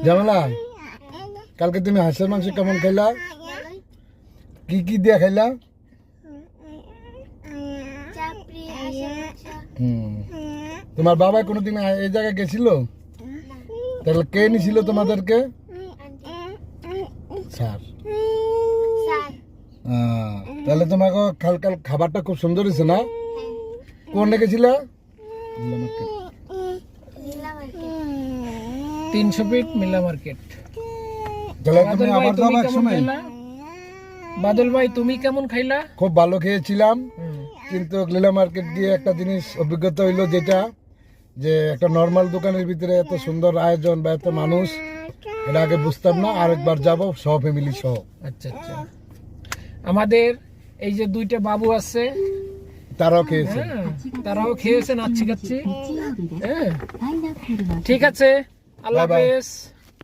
জামালা কালকে তুমি হাঁসের মাংস কেমন খাইলা? কি কি দিয়ে খাইলা? তোমার বাবা কোনোদিন এই জায়গায় গেছিল? তাহলে কে নিছিল তোমাদেরকে? স্যার। তাহলে তোমাকে কাল খাবারটা খুব সুন্দর হয়েছে না? কোন গেছিল? 300 ফিট মিলা মার্কেট। তাহলে তুমি আবার যাবে এক সময়। বাদল ভাই তুমি কেমন খাইলা? খুব ভালো খেয়েছিলাম, কিন্তু লীলা মার্কেট গিয়ে একটা জিনিস অভিজ্ঞতা হইলো, যেটা যে একটা নর্মাল দোকানের ভিতরে এত সুন্দর আয়োজন বা এত মানুষ, এটা আগে বুঝতাম না। আরেকবার যাব সব ফ্যামিলি সহ। আচ্ছা আচ্ছা। আমাদের এই যে দুইটা বাবু আছে, তারাও খেয়েছে, তারাও খেয়েছেন, আচ্ছি খাচ্ছি। ঠিক আছে, আল্লাহ হাফেজ।